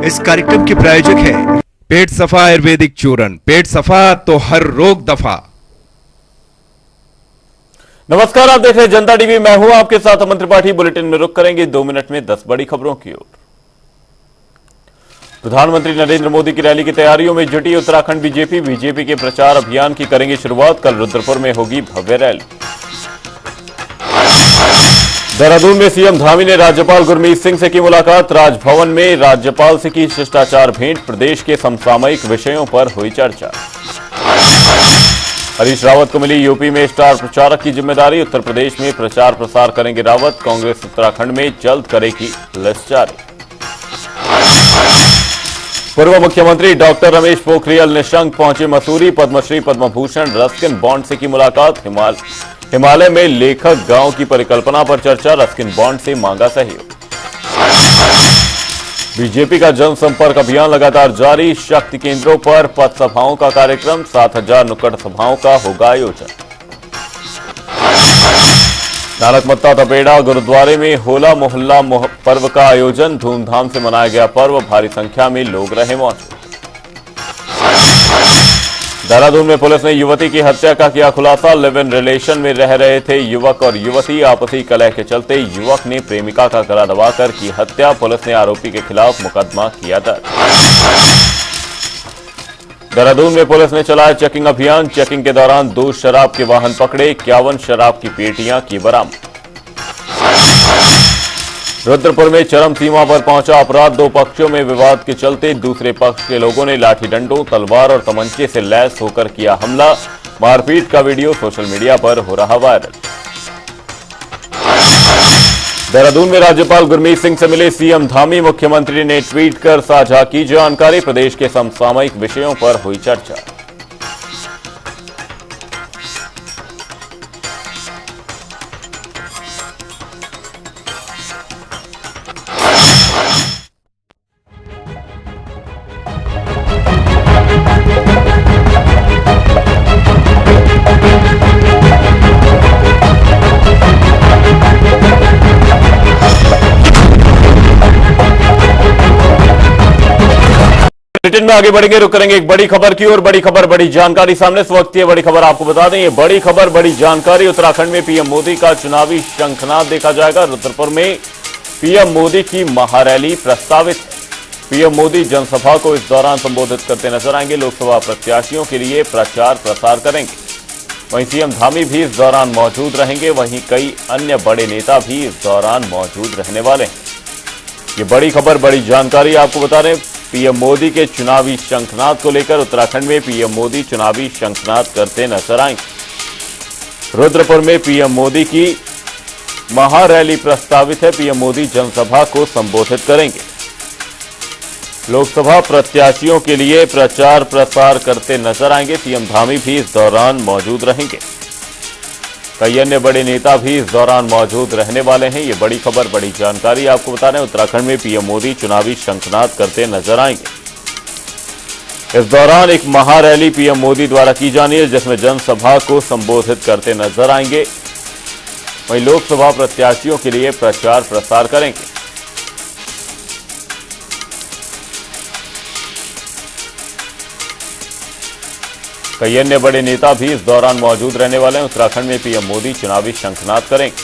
इस कार्यक्रम के प्रायोजक है पेट सफा आयुर्वेदिक चूर्ण। पेट सफा तो हर रोग दफा। नमस्कार, आप देख रहे हैं जनता टीवी। मैं हूं आपके साथ अमन त्रिपाठी। बुलेटिन में रुक करेंगे 2 मिनट में 10 बड़ी खबरों की ओर। प्रधानमंत्री नरेंद्र मोदी की रैली की तैयारियों में जुटी उत्तराखंड बीजेपी के प्रचार अभियान की करेंगे शुरुआत। कल रुद्रपुर में होगी भव्य रैली। देहरादून में सीएम धामी ने राज्यपाल गुरमीत सिंह से की मुलाकात। राजभवन में राज्यपाल से की शिष्टाचार भेंट। प्रदेश के समसामयिक विषयों पर हुई चर्चा। हरीश रावत को मिली यूपी में स्टार प्रचारक की जिम्मेदारी। उत्तर प्रदेश में प्रचार प्रसार करेंगे रावत। कांग्रेस उत्तराखंड में जल्द करेगी लिस्ट जारी। पूर्व मुख्यमंत्री डॉक्टर रमेश पोखरियाल निशंक पहुंचे मसूरी। पद्मश्री पद्म भूषण रस्किन बॉन्ड से की मुलाकात। हिमालय में लेखक गांव की परिकल्पना पर चर्चा। रस्किन बॉन्ड से मांगा सहयोग। बीजेपी का जनसंपर्क अभियान लगातार जारी। शक्ति केंद्रों पर पथ सभाओं का कार्यक्रम। 7000 नुक्कड़ सभाओं का होगा आयोजन। नानकमत्ता तपेड़ा गुरुद्वारे में होला मोहल्ला पर्व का आयोजन। धूमधाम से मनाया गया पर्व। भारी संख्या में लोग रहे मौजूद। देहरादून में पुलिस ने युवती की हत्या का किया खुलासा। लिव इन रिलेशन में रह रहे थे युवक और युवती। आपसी कलह के चलते युवक ने प्रेमिका का गला दबाकर की हत्या। पुलिस ने आरोपी के खिलाफ मुकदमा किया दर्ज। देहरादून में पुलिस ने चलाया चेकिंग अभियान। चेकिंग के दौरान 2 शराब के वाहन पकड़े। 51 शराब की पेटियां की बरामद। रुद्रपुर में चरम सीमा पर पहुंचा अपराध। 2 पक्षों में विवाद के चलते दूसरे पक्ष के लोगों ने लाठी डंडों, तलवार और तमंचे से लैस होकर किया हमला। मारपीट का वीडियो सोशल मीडिया पर हो रहा वायरल। देहरादून में राज्यपाल गुरमीत सिंह से मिले सीएम धामी। मुख्यमंत्री ने ट्वीट कर साझा की जानकारी। प्रदेश के समसामयिक विषयों पर हुई चर्चा। बुलेटिन में आगे बढ़ेंगे, रुक करेंगे एक बड़ी खबर की ओर। बड़ी खबर, बड़ी जानकारी सामने इस वक्त। ये बड़ी खबर आपको बता दें, ये बड़ी खबर, बड़ी जानकारी। उत्तराखंड में पीएम मोदी का चुनावी शंखनाद देखा जाएगा। रुद्रपुर में पीएम मोदी की महारैली प्रस्तावित है। पीएम मोदी जनसभा को इस दौरान संबोधित करते नजर आएंगे। लोकसभा प्रत्याशियों के लिए प्रचार प्रसार करेंगे। वहीं सीएम धामी भी इस दौरान मौजूद रहेंगे। वहीं कई अन्य बड़े नेता भी इस दौरान मौजूद रहने वाले हैं। ये बड़ी खबर, बड़ी जानकारी आपको बता रहे हैं। पीएम मोदी के चुनावी शंखनाद को लेकर उत्तराखंड में पीएम मोदी चुनावी शंखनाद करते नजर आएंगे। रुद्रपुर में पीएम मोदी की महारैली प्रस्तावित है। पीएम मोदी जनसभा को संबोधित करेंगे। लोकसभा प्रत्याशियों के लिए प्रचार प्रसार करते नजर आएंगे। सीएम धामी भी इस दौरान मौजूद रहेंगे। कई अन्य बड़े नेता भी इस दौरान मौजूद रहने वाले हैं। ये बड़ी खबर, बड़ी जानकारी आपको बता रहे हैं। उत्तराखंड में पीएम मोदी चुनावी शंखनाद करते नजर आएंगे। इस दौरान एक महारैली पीएम मोदी द्वारा की जानी है, जिसमें जनसभा को संबोधित करते नजर आएंगे। वहीं लोकसभा प्रत्याशियों के लिए प्रचार प्रसार करेंगे। कई अन्य बड़े नेता भी इस दौरान मौजूद रहने वाले हैं। उत्तराखंड में पीएम मोदी चुनावी शंखनाद करेंगे।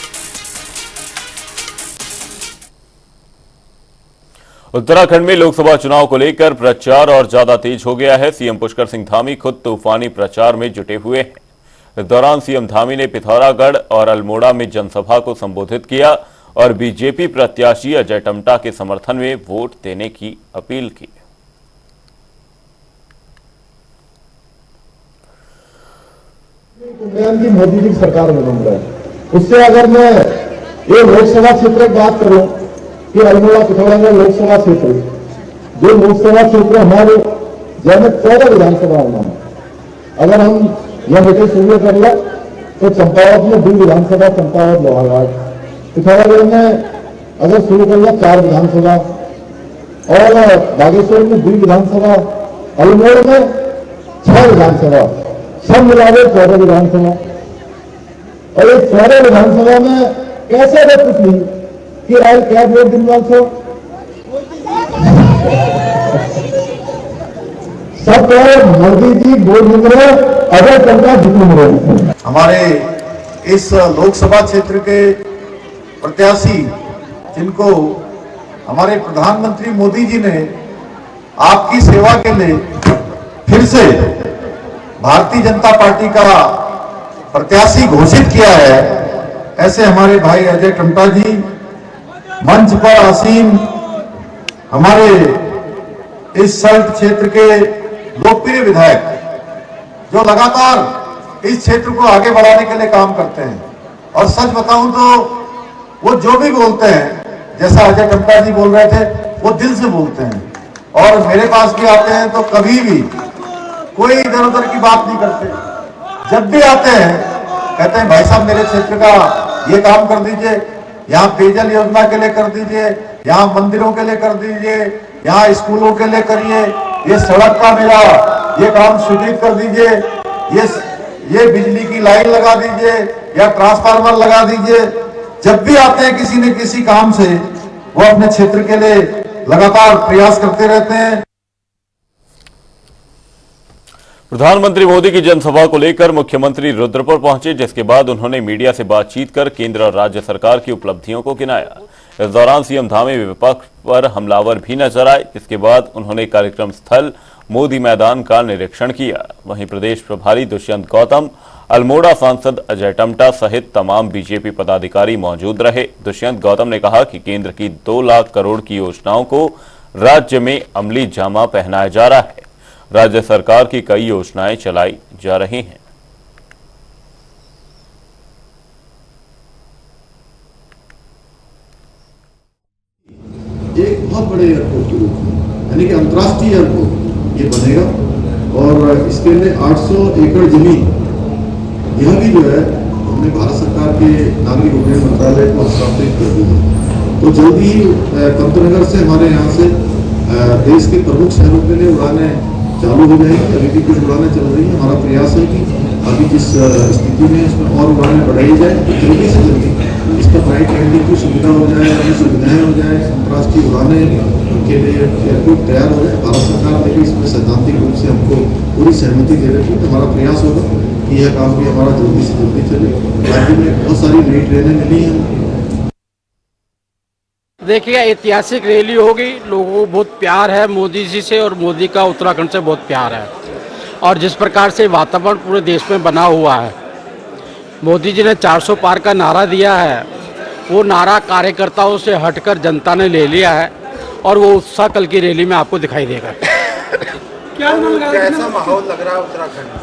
उत्तराखंड में लोकसभा चुनाव को लेकर प्रचार और ज्यादा तेज हो गया है। सीएम पुष्कर सिंह धामी खुद तूफानी प्रचार में जुटे हुए हैं। इस दौरान सीएम धामी ने पिथौरागढ़ और अल्मोड़ा में जनसभा को संबोधित किया और बीजेपी प्रत्याशी अजय टम्टा के समर्थन में वोट देने की अपील की। की मोदी जी की सरकार में बन रहा है। उससे अगर मैं ये लोकसभा क्षेत्र की बात करूं कि अल्मोड़ा पिथौरागढ़ लोकसभा क्षेत्र, जो लोकसभा क्षेत्र हमारे जैसे 14 विधानसभा होना, अगर हम यह बेटे शुरू कर ले तो चंपावत में 2 विधानसभा, चंपावत लोहाघाट। पिथौरागढ़ में अगर शुरू कर लिया 4 विधानसभा और बागेश्वर में 2 विधानसभा, अल्मोड़ा में 6 विधानसभा, सब मिलावे 14 विधानसभा। और इस 14 विधानसभा में कैसे कुछ नहीं कि राय क्या वोट दिन 500 सब कह रहे मोदी जी वोट नहीं मिले, अजय टंटा जितने मिले। हमारे इस लोकसभा क्षेत्र के प्रत्याशी जिनको हमारे प्रधानमंत्री मोदी जी ने आपकी सेवा के लिए फिर से भारतीय जनता पार्टी का प्रत्याशी घोषित किया है, ऐसे हमारे भाई अजय टम्टा जी मंच पर आसीन हमारे इस सल्ट क्षेत्र के लोकप्रिय विधायक जो लगातार इस क्षेत्र को आगे बढ़ाने के लिए काम करते हैं। और सच बताऊं तो वो जो भी बोलते हैं, जैसा अजय टम्टा जी बोल रहे थे, वो दिल से बोलते हैं और मेरे पास भी आते हैं तो कभी भी कोई इधर उधर की बात नहीं करते। जब भी आते हैं कहते हैं भाई साहब मेरे क्षेत्र का ये काम कर दीजिए, यहाँ पेयजल योजना के लिए कर दीजिए, यहाँ मंदिरों के लिए कर दीजिए, यहाँ स्कूलों के लिए करिए, ये सड़क का मेरा ये काम स्वीकृत कर दीजिए, ये बिजली की लाइन लगा दीजिए या ट्रांसफार्मर लगा दीजिए। जब भी आते हैं किसी न किसी काम से वो अपने क्षेत्र के लिए लगातार प्रयास करते रहते हैं। प्रधानमंत्री मोदी की जनसभा को लेकर मुख्यमंत्री रुद्रपुर पहुंचे, जिसके बाद उन्होंने मीडिया से बातचीत कर केंद्र और राज्य सरकार की उपलब्धियों को गिनाया। इस दौरान सीएम धामी विपक्ष पर हमलावर भी नजर आए, जिसके बाद उन्होंने कार्यक्रम स्थल मोदी मैदान का निरीक्षण किया। वहीं प्रदेश प्रभारी दुष्यंत गौतम, अल्मोड़ा सांसद अजय टम्टा सहित तमाम बीजेपी पदाधिकारी मौजूद रहे। दुष्यंत गौतम ने कहा कि केंद्र की 2 लाख करोड़ की योजनाओं को राज्य में अमली जामा पहनाया जा रहा है। राज्य सरकार की कई योजनाएं चलाई जा रही हैं। एक बहुत बड़े एयरपोर्ट के रूप में, यानी कि अंतर्राष्ट्रीय एयरपोर्ट ये बनेगा और इसके लिए 800 एकड़ जमीन यह भी जो है हमने भारत सरकार के नागरिक उड्डयन मंत्रालय को हस्तांतरित कर दी है। तो जल्दी ही पंतनगर से हमारे यहाँ से देश के प्रमुख शहरों के लिए उड़ानें चालू हो जाएगी। अभी भी कुछ उड़ानें चल रही है। हमारा प्रयास है कि अभी जिस स्थिति में इसमें और उड़ानें बढ़ाई जाए तो जल्दी से जल्दी इसका फ्लाइट लैंडिंग की सुविधा हो जाए, अभी सुविधाएं हो जाए, अंतर्राष्ट्रीय उड़ानें के लिए एयरपोर्ट तैयार हो जाए। भारत सरकार देखिए इसमें सैद्धांतिक रूप से हमको पूरी सहमति दे रही है। तो हमारा प्रयास होगा कि यह काम भी हमारा जल्दी से जल्दी चले। राज्य में बहुत सारी नई ट्रेनें मिली हैं। देखिए ऐतिहासिक रैली होगी, लोगों को बहुत प्यार है मोदी जी से और मोदी का उत्तराखंड से बहुत प्यार है। और जिस प्रकार से वातावरण पूरे देश में बना हुआ है, मोदी जी ने 400 पार का नारा दिया है, वो नारा कार्यकर्ताओं से हटकर जनता ने ले लिया है और वो उत्साह कल की रैली में आपको दिखाई देगा। कैसा माहौल लग रहा है उत्तराखंड में?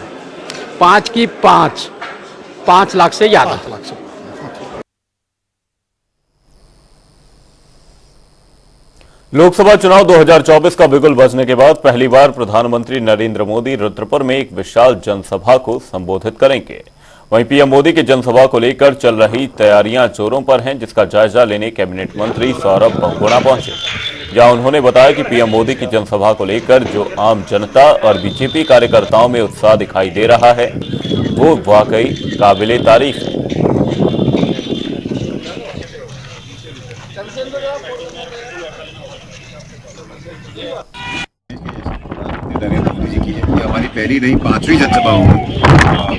5 की 5 लाख से ज्यादा। लोकसभा चुनाव 2024 का बिगुल बजने के बाद पहली बार प्रधानमंत्री नरेंद्र मोदी रुद्रपुर में एक विशाल जनसभा को संबोधित करेंगे। वहीं पीएम मोदी की जनसभा को लेकर चल रही तैयारियां जोरों पर हैं, जिसका जायजा लेने कैबिनेट मंत्री सौरभ बहुगुणा पहुंचे, जहां उन्होंने बताया कि पीएम मोदी की जनसभा को लेकर जो आम जनता और बीजेपी कार्यकर्ताओं में उत्साह दिखाई दे रहा है वो वाकई काबिले तारीफ है। नरेंद्र मोदी जी की है, ये हमारी पहली नहीं 5वीं जनसभा होगी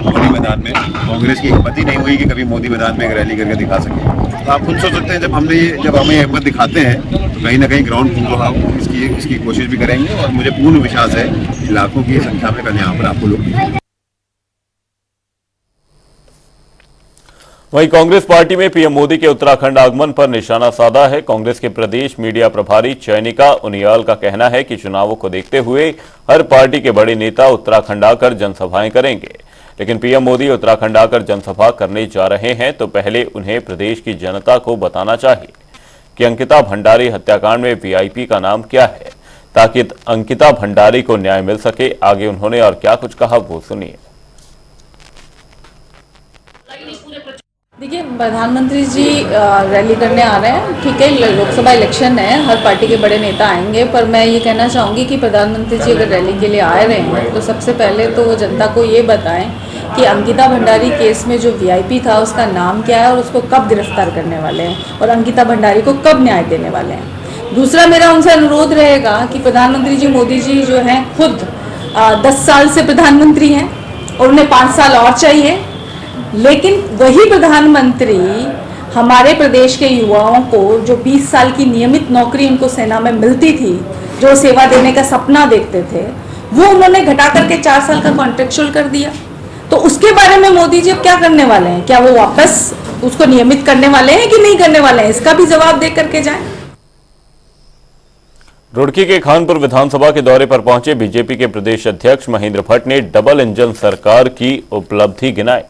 मोदी मैदान में। कांग्रेस की हिम्मत ही नहीं हुई कि कभी मोदी मैदान में एक रैली करके दिखा सके। तो आप खुद सोच सकते हैं जब हमें हिम्मत दिखाते हैं तो कहीं ना कहीं ग्राउंड फूल रहा हो, इसकी कोशिश भी करेंगे और मुझे पूर्ण विश्वास है कि लाखों की संख्या में कल यहाँ पर आपको लोग। वहीं कांग्रेस पार्टी में पीएम मोदी के उत्तराखंड आगमन पर निशाना साधा है। कांग्रेस के प्रदेश मीडिया प्रभारी चयनिका उनियाल का कहना है कि चुनावों को देखते हुए हर पार्टी के बड़े नेता उत्तराखंड आकर जनसभाएं करेंगे, लेकिन पीएम मोदी उत्तराखंड आकर जनसभा करने जा रहे हैं तो पहले उन्हें प्रदेश की जनता को बताना चाहिए कि अंकिता भंडारी हत्याकांड में वीआईपी का नाम क्या है, ताकि अंकिता भंडारी को न्याय मिल सके। आगे उन्होंने और क्या कुछ कहा वो सुनिए। देखिए, प्रधानमंत्री जी रैली करने आ रहे हैं, ठीक है, लोकसभा इलेक्शन है, हर पार्टी के बड़े नेता आएंगे, पर मैं ये कहना चाहूँगी कि प्रधानमंत्री जी अगर रैली के लिए आ रहे हैं तो सबसे पहले तो वो जनता को ये बताएं कि अंकिता भंडारी केस में जो वीआईपी था उसका नाम क्या है और उसको कब गिरफ्तार करने वाले हैं और अंकिता भंडारी को कब न्याय देने वाले हैं। दूसरा मेरा उनसे अनुरोध रहेगा कि प्रधानमंत्री जी मोदी जी जो हैं खुद 10 साल से प्रधानमंत्री हैं और उन्हें 5 साल और चाहिए, लेकिन वही प्रधानमंत्री हमारे प्रदेश के युवाओं को जो 20 साल की नियमित नौकरी उनको सेना में मिलती थी, जो सेवा देने का सपना देखते थे, वो उन्होंने घटा करके 4 साल का कॉन्ट्रेक्चुअल कर दिया। तो उसके बारे में मोदी जी अब क्या करने वाले हैं? क्या वो वापस उसको नियमित करने वाले हैं कि नहीं करने वाले हैं? इसका भी जवाब दे करके जाएं। रुड़की के खानपुर विधानसभा के दौरे पर पहुंचे बीजेपी के प्रदेश अध्यक्ष महेंद्र भट्ट ने डबल इंजन सरकार की उपलब्धि गिनाई।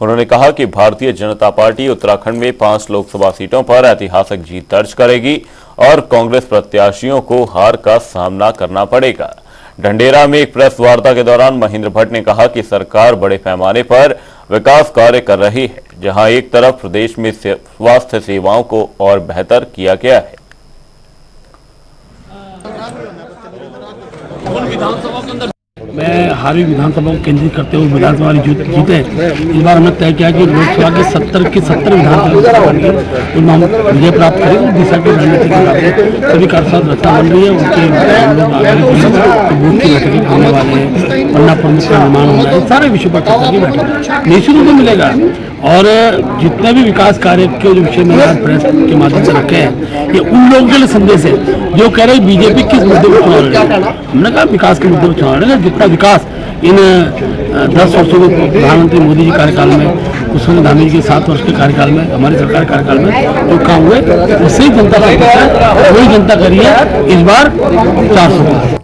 उन्होंने कहा कि भारतीय जनता पार्टी उत्तराखंड में 5 लोकसभा सीटों पर ऐतिहासिक जीत दर्ज करेगी और कांग्रेस प्रत्याशियों को हार का सामना करना पड़ेगा। ढंडेरा में एक प्रेस वार्ता के दौरान महेंद्र भट्ट ने कहा कि सरकार बड़े पैमाने पर विकास कार्य कर रही है, जहां एक तरफ प्रदेश में स्वास्थ्य सेवाओं को और बेहतर किया गया है। मैं हारी विधानसभा को केंद्रित करते हुए विधानसभा जीते। इस बार हमने तय किया कि लोकसभा के 70 की 70 विधानसभा उनमें हम विजय प्राप्त करेंगे। दिशा की रणनीति के हिसाब से सभी कार्यशाला रचना बन रही है। उनके बूथ की बैठकें होने वाले हैं, पन्ना प्रमुख का निर्माण होना है, सारे विषयों पर चर्चा की बैठक निश्चित रूप से मिलेगा। और जितने भी विकास कार्य के जो विषय में आज प्रेस के माध्यम से रखे हैं, ये उन लोगों के लिए संदेश है जो कह रहे हैं बीजेपी किस मुद्दे पर चुनाव लड़ेगी। हमने कहा विकास के मुद्दे पर चुनाव लड़ेगा। जितना विकास इन 10 वर्षों के प्रधानमंत्री मोदी जी कार्यकाल में, कुशल गांधी जी के 7 वर्ष के कार्यकाल में, हमारी सरकार कार्यकाल में जो काम हुए, उससे जनता का वही जनता करिए इस बार 400।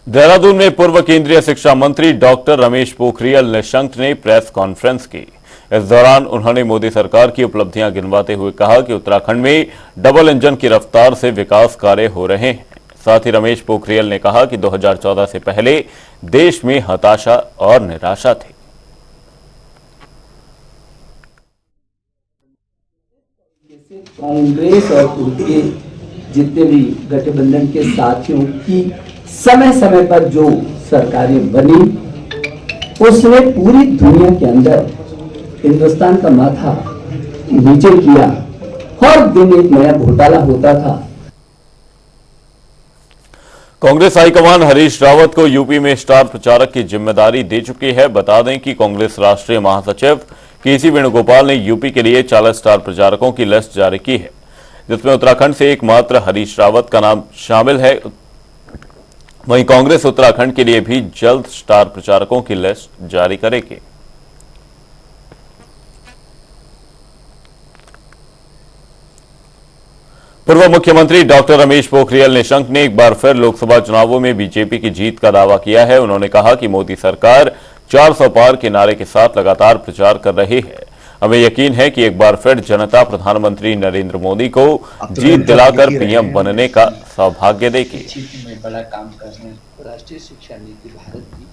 देहरादून में पूर्व केंद्रीय शिक्षा मंत्री डॉक्टर रमेश पोखरियाल निशंक ने प्रेस कॉन्फ्रेंस की। इस दौरान उन्होंने मोदी सरकार की उपलब्धियां गिनवाते हुए कहा कि उत्तराखंड में डबल इंजन की रफ्तार से विकास कार्य हो रहे हैं। साथ ही रमेश पोखरियाल ने कहा कि 2014 से पहले देश में हताशा और निराशा थी। कांग्रेस और उनके जितने भी गठबंधन के साथियों की समय समय पर जो सरकारें बनी, उसने पूरी दुनिया के अंदर हिंदुस्तान का माथा नीचे किया। हर दिन एक नया घोटाला होता था। कांग्रेस हाईकमान हरीश रावत को यूपी में स्टार प्रचारक की जिम्मेदारी दे चुकी है। बता दें कि कांग्रेस राष्ट्रीय महासचिव केसी वेणुगोपाल ने यूपी के लिए 40 स्टार प्रचारकों की लिस्ट जारी की है, जिसमें उत्तराखंड से एकमात्र हरीश रावत का नाम शामिल है। वहीं कांग्रेस उत्तराखंड के लिए भी जल्द स्टार प्रचारकों की लिस्ट जारी करेगी। पूर्व मुख्यमंत्री डॉक्टर रमेश पोखरियाल निशंक ने एक बार फिर लोकसभा चुनावों में बीजेपी की जीत का दावा किया है। उन्होंने कहा कि मोदी सरकार 400 पार के नारे के साथ लगातार प्रचार कर रही है। हमें यकीन है कि एक बार फिर जनता प्रधानमंत्री नरेंद्र मोदी को जीत दिलाकर पीएम बनने का सौभाग्य देगी। बड़ा काम कर रहे हैं राष्ट्रीय शिक्षा नीति भारत की।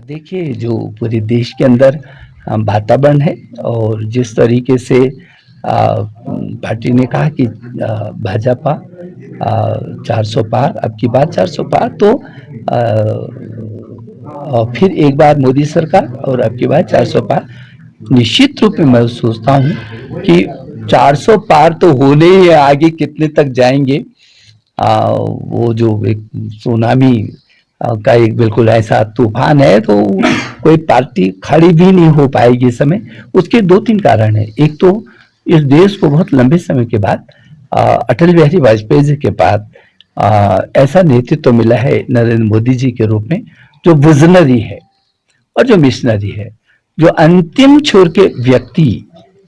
देखिए, जो पूरे देश के अंदर वातावरण है और जिस तरीके से पार्टी ने कहा कि भाजपा 400 पार, अब की बात 400 पार, तो फिर एक बार मोदी सरकार और अब की बात 400 पार। निश्चित रूप में मैं सोचता हूँ कि 400 पार तो होने ही, आगे कितने तक जाएंगे। वो जो एक सुनामी का एक बिल्कुल ऐसा तूफान है, तो कोई पार्टी खड़ी भी नहीं हो पाएगी इस समय। उसके 2-3 कारण है। एक तो इस देश को बहुत लंबे समय के बाद अटल बिहारी वाजपेयी जी के बाद ऐसा नेतृत्व मिला है नरेंद्र मोदी जी के रूप में, जो विजनरी है और जो मिशनरी है, जो अंतिम छोर के व्यक्ति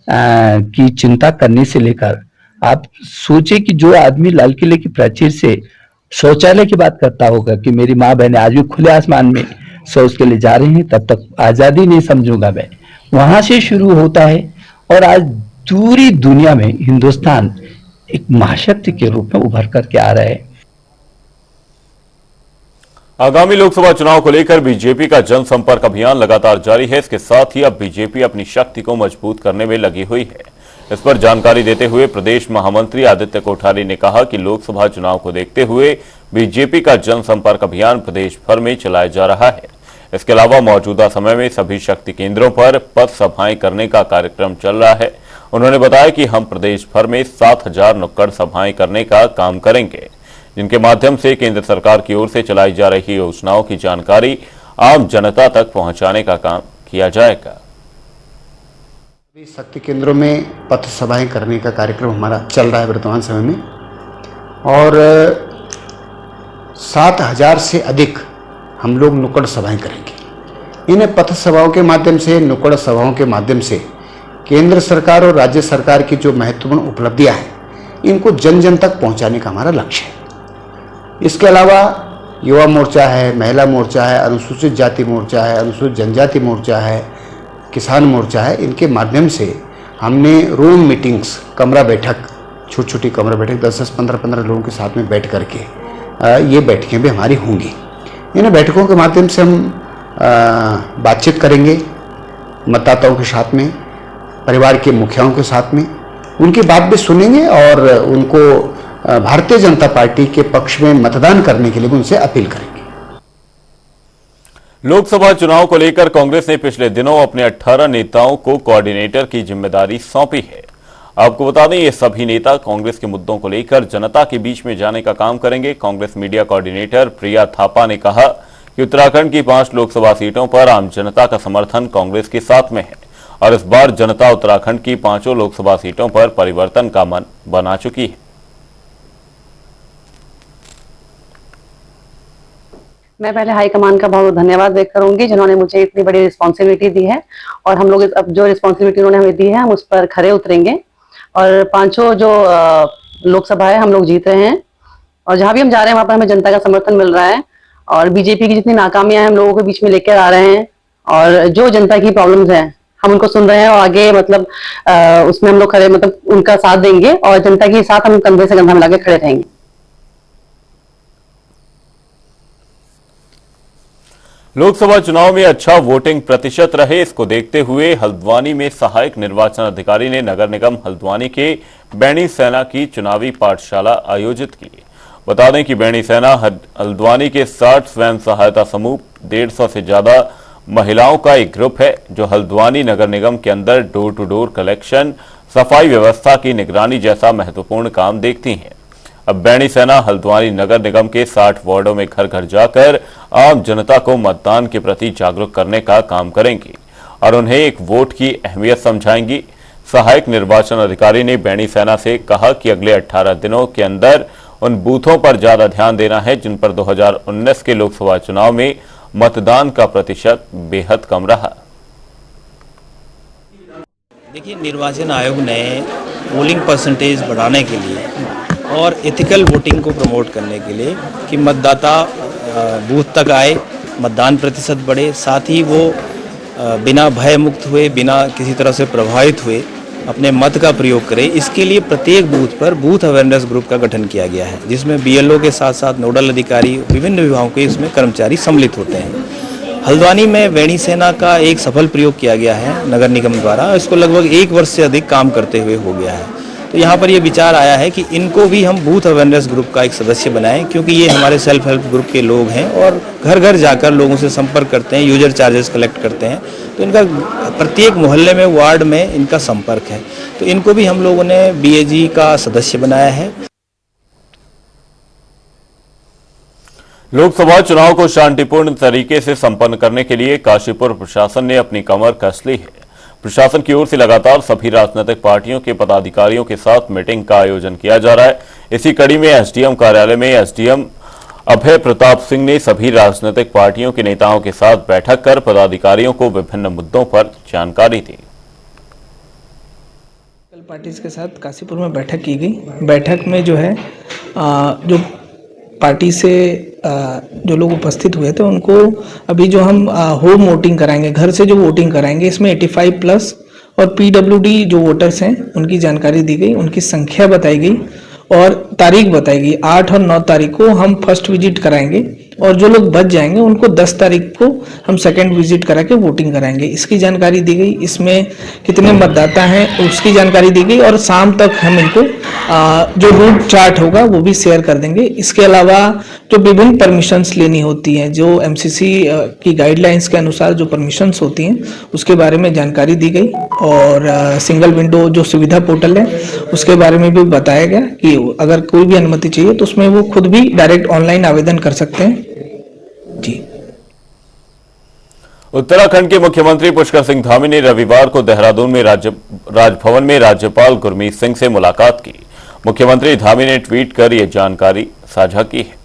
की चिंता करने से लेकर, आप सोचे कि जो आदमी लाल किले की प्राचीर से शौचालय की बात करता होगा कि मेरी माँ बहनें आज भी खुले आसमान में शौच के लिए जा रही हैं, तब तक आजादी नहीं समझूंगा मैं। वहां से शुरू होता है और आज पूरी दुनिया में हिंदुस्तान एक महाशक्ति के रूप में उभर करके आ रहा है। आगामी लोकसभा चुनाव को लेकर बीजेपी का जनसंपर्क अभियान लगातार जारी है। इसके साथ ही अब बीजेपी अपनी शक्ति को मजबूत करने में लगी हुई है। इस पर जानकारी देते हुए प्रदेश महामंत्री आदित्य कोठारी ने कहा कि लोकसभा चुनाव को देखते हुए बीजेपी का जनसंपर्क अभियान प्रदेश भर में चलाया जा रहा है। इसके अलावा मौजूदा समय में सभी शक्ति केंद्रों पर पथ सभाएं करने का कार्यक्रम चल रहा है। उन्होंने बताया कि हम प्रदेश भर में 7,000 नुक्कड़ सभाएं करने का काम करेंगे। जिनके माध्यम से केंद्र सरकार की ओर से चलाई जा रही योजनाओं की जानकारी आम जनता तक पहुंचाने का काम किया जाएगा। शक्ति केंद्रों में पथ सभाएं करने का कार्यक्रम हमारा चल रहा है वर्तमान समय में, और 7,000 से अधिक हम लोग नुक्कड़ सभाएं करेंगे। इन पथ सभाओं के माध्यम से, नुक्कड़ सभाओं के माध्यम से केंद्र सरकार और राज्य सरकार की जो महत्वपूर्ण उपलब्धियां हैं, इनको जन जन तक पहुंचाने का हमारा लक्ष्य है। इसके अलावा युवा मोर्चा है, महिला मोर्चा है, अनुसूचित जाति मोर्चा है, अनुसूचित जनजाति मोर्चा है, किसान मोर्चा है, इनके माध्यम से हमने रूम मीटिंग्स, कमरा बैठक, छोटी छोटी कमरा बैठक 10-10, 15-15 लोगों के साथ में बैठ करके ये बैठकें भी हमारी होंगी। इन बैठकों के माध्यम से हम बातचीत करेंगे मतदाताओं के साथ में, परिवार के मुखियाओं के साथ में, उनकी बात भी सुनेंगे और उनको भारतीय जनता पार्टी के पक्ष में मतदान करने के लिए उनसे अपील करेंगे। लोकसभा चुनाव को लेकर कांग्रेस ने पिछले दिनों अपने 18 नेताओं को कोऑर्डिनेटर की जिम्मेदारी सौंपी है। आपको बता दें, ये सभी नेता कांग्रेस के मुद्दों को लेकर जनता के बीच में जाने का काम करेंगे। कांग्रेस मीडिया कोऑर्डिनेटर प्रिया थापा ने कहा कि उत्तराखंड की 5 लोकसभा सीटों पर आम जनता का समर्थन कांग्रेस के साथ में है और इस बार जनता उत्तराखंड की 5 लोकसभा सीटों पर परिवर्तन का मन बना चुकी है। मैं पहले हाईकमान का बहुत धन्यवाद व्यक्त करूंगी जिन्होंने मुझे इतनी बड़ी रिस्पॉन्सिबिलिटी दी है, और हम लोग अब जो रिस्पॉन्सिबिलिटी उन्होंने हमें दी है हम उस पर खरे उतरेंगे और 5 जो लोकसभा है हम लोग जीत रहे हैं, और जहां भी हम जा रहे हैं वहां पर हमें जनता का समर्थन मिल रहा है, और बीजेपी की जितनी नाकामियां हम लोगों के बीच में लेकर आ रहे हैं, और जो जनता की प्रॉब्लम्स हैं हम उनको सुन रहे हैं और आगे उसमें हम लोग खड़े उनका साथ देंगे और जनता के साथ हम कंधे से कंधा मिला के खड़े रहेंगे। लोकसभा चुनाव में अच्छा वोटिंग प्रतिशत रहे, इसको देखते हुए हल्द्वानी में सहायक निर्वाचन अधिकारी ने नगर निगम हल्द्वानी के बैणी सेना की चुनावी पाठशाला आयोजित की। बता दें कि बैणी सेना हल्द्वानी के 60 स्वयं सहायता समूह, 150 से ज्यादा महिलाओं का एक ग्रुप है जो हल्द्वानी नगर निगम के अंदर डोर टू डोर कलेक्शन, सफाई व्यवस्था की निगरानी जैसा महत्वपूर्ण काम देखती हैं। अब बैणी सेना हल्द्वानी नगर निगम के 60 वार्डों में घर घर जाकर आम जनता को मतदान के प्रति जागरूक करने का काम करेंगी और उन्हें एक वोट की अहमियत समझाएंगी। सहायक निर्वाचन अधिकारी ने बैणी सेना से कहा कि अगले 18 दिनों के अंदर उन बूथों पर ज्यादा ध्यान देना है जिन पर 2019 के लोकसभा चुनाव में मतदान का प्रतिशत बेहद कम रहा। देखिए, निर्वाचन आयोग ने पोलिंग परसेंटेज बढ़ाने के लिए और एथिकल वोटिंग को प्रमोट करने के लिए कि मतदाता बूथ तक आए, मतदान प्रतिशत बढ़े, साथ ही वो बिना भय मुक्त हुए, बिना किसी तरह से प्रभावित हुए अपने मत का प्रयोग करें। इसके लिए प्रत्येक बूथ पर बूथ अवेयरनेस ग्रुप का गठन किया गया है जिसमें बीएलओ के साथ साथ नोडल अधिकारी, विभिन्न विभागों के इसमें कर्मचारी सम्मिलित होते हैं। हल्द्वानी में बैणी सेना का एक सफल प्रयोग किया गया है नगर निगम द्वारा, इसको लगभग 1 वर्ष से अधिक काम करते हुए हो गया है। तो यहाँ पर ये विचार आया है कि इनको भी हम बूथ अवेयरनेस ग्रुप का एक सदस्य बनाएं, क्योंकि ये हमारे सेल्फ हेल्प ग्रुप के लोग हैं और घर घर जाकर लोगों से संपर्क करते हैं, यूजर चार्जेस कलेक्ट करते हैं। तो इनका प्रत्येक मोहल्ले में, वार्ड में इनका संपर्क है, तो इनको भी हम लोगों ने बीएजी का सदस्य बनाया है। लोकसभा चुनाव को शांतिपूर्ण तरीके से संपन्न करने के लिए काशीपुर प्रशासन ने अपनी कमर कस ली है। प्रशासन की ओर से लगातार सभी राजनीतिक पार्टियों के पदाधिकारियों के साथ मीटिंग का आयोजन किया जा रहा है। इसी कड़ी में एसडीएम कार्यालय में एसडीएम अभय प्रताप सिंह ने सभी राजनीतिक पार्टियों के नेताओं के साथ बैठक कर पदाधिकारियों को विभिन्न मुद्दों पर जानकारी दी। पार्टीज के साथ काशीपुर में बैठक की गई। बैठक में जो है जो पार्टी से जो लोग उपस्थित हुए थे उनको अभी जो हम होम वोटिंग कराएंगे, घर से जो वोटिंग कराएंगे, इसमें 85+ और पीडब्ल्यूडी जो वोटर्स हैं उनकी जानकारी दी गई, उनकी संख्या बताई गई और तारीख बताई गई। 8 और 9 तारीख को हम फर्स्ट विजिट कराएंगे और जो लोग बच जाएंगे उनको 10 तारीख को हम सेकंड विजिट करा के वोटिंग कराएंगे। इसकी जानकारी दी गई, इसमें कितने मतदाता हैं उसकी जानकारी दी गई, और शाम तक हम इनको जो रूट चार्ट होगा वो भी शेयर कर देंगे। इसके अलावा जो विभिन्न परमिशंस लेनी होती हैं, जो एमसीसी की गाइडलाइंस के अनुसार जो परमिशंस होती हैं उसके बारे में जानकारी दी गई, और सिंगल विंडो जो सुविधा पोर्टल है उसके बारे में भी बताया गया कि अगर कोई भी अनुमति चाहिए तो उसमें वो खुद भी डायरेक्ट ऑनलाइन आवेदन कर सकते हैं। जी। उत्तराखंड के मुख्यमंत्री पुष्कर सिंह धामी ने रविवार को देहरादून में राजभवन में राज्यपाल गुरमीत सिंह से मुलाकात की। मुख्यमंत्री धामी ने ट्वीट कर यह जानकारी साझा की है।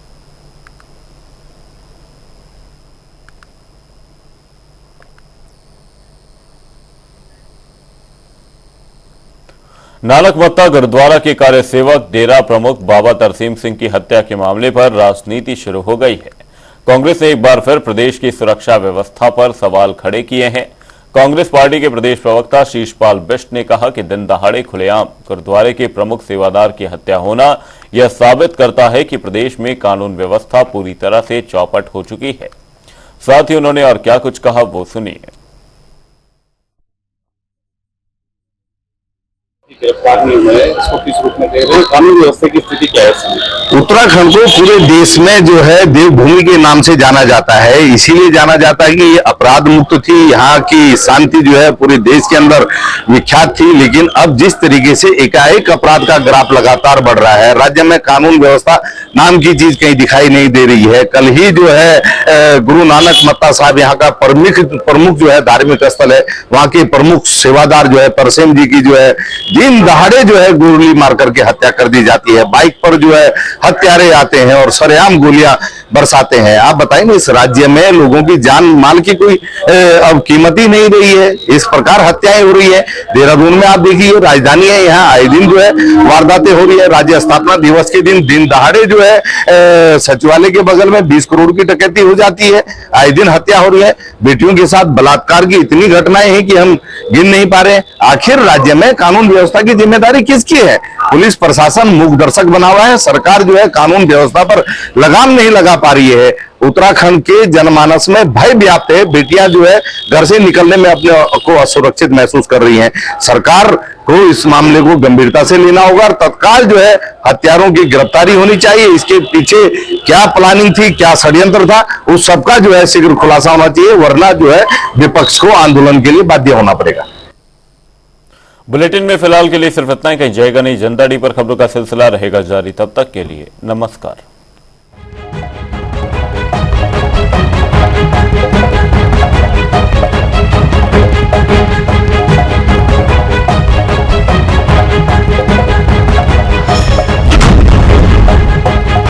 नानकमत्ता गुरुद्वारा के कार्य सेवक डेरा प्रमुख बाबा तरसीम सिंह की हत्या के मामले पर राजनीति शुरू हो गई है। कांग्रेस ने एक बार फिर प्रदेश की सुरक्षा व्यवस्था पर सवाल खड़े किए हैं। कांग्रेस पार्टी के प्रदेश प्रवक्ता शीशपाल बिष्ट ने कहा कि दिन दहाड़े खुलेआम गुरुद्वारे के प्रमुख सेवादार की हत्या होना यह साबित करता है कि प्रदेश में कानून व्यवस्था पूरी तरह से चौपट हो चुकी है। साथ ही उन्होंने और क्या कुछ कहा वो सुनिए। गिरफ्तार नहीं हुए, इसको किस रूप में देख रहे हैं? कानून व्यवस्था की स्थिति क्या है? उत्तराखंड को पूरे देश में जो है देवभूमि के नाम से जाना जाता है, इसीलिए जाना जाता है कि ये अपराध मुक्त थी, यहाँ की शांति जो है पूरे देश के अंदर विख्यात थी। लेकिन अब जिस तरीके से एकाएक अपराध का ग्राफ लगातार बढ़ रहा है, राज्य में कानून व्यवस्था नाम की चीज कहीं दिखाई नहीं दे रही है। कल ही जो है गुरु नानक मत्ता साहब यहाँ का प्रमुख जो है धार्मिक स्थल है, वहाँ के प्रमुख सेवादार जो है तरसेम जी की जो है दिन दहाड़े जो है गोली मार करके हत्या कर दी जाती है। बाइक पर जो है हत्यारे आते हैं और सरेआम गोलियां बरसाते हैं। आप बताएंगे इस राज्य में लोगों की जान माल की कोई अब कीमत ही नहीं रही है, इस प्रकार हत्याएं हो रही है। देहरादून में आप देखिए राजधानी है, यहाँ आए दिन जो है वारदातें हो रही है। राज्य स्थापना दिवस के दिन दहाड़े जो है सचिवालय के बगल में 20 करोड़ की डकैती हो जाती है, आए दिन हत्या हो रही है। बेटियों के साथ बलात्कार की इतनी घटनाएं हैं कि हम गिन नहीं पा रहे। आखिर राज्य में कानून व्यवस्था की जिम्मेदारी किसकी है? पुलिस प्रशासन मूक दर्शक बना हुआ है, सरकार जो है कानून व्यवस्था पर लगाम नहीं लगा पा रही है। उत्तराखंड के जनमानस में भय व्याप्त है, बेटियां जो है घर से निकलने में अपने को असुरक्षित महसूस कर रही हैं। सरकार को इस मामले को गंभीरता से लेना होगा और तत्काल जो है हत्यारों की गिरफ्तारी होनी चाहिए। इसके पीछे क्या प्लानिंग थी, क्या षड्यंत्र था, उस सबका जो है शीघ्र खुलासा होना चाहिए, वरना जो है विपक्ष को आंदोलन के लिए बाध्य होना पड़ेगा। बुलेटिन में फिलहाल के लिए सिर्फ इतना ही। कहीं जाएगा नहीं, जनता डी पर खबरों का सिलसिला रहेगा जारी। तब तक के लिए नमस्कार।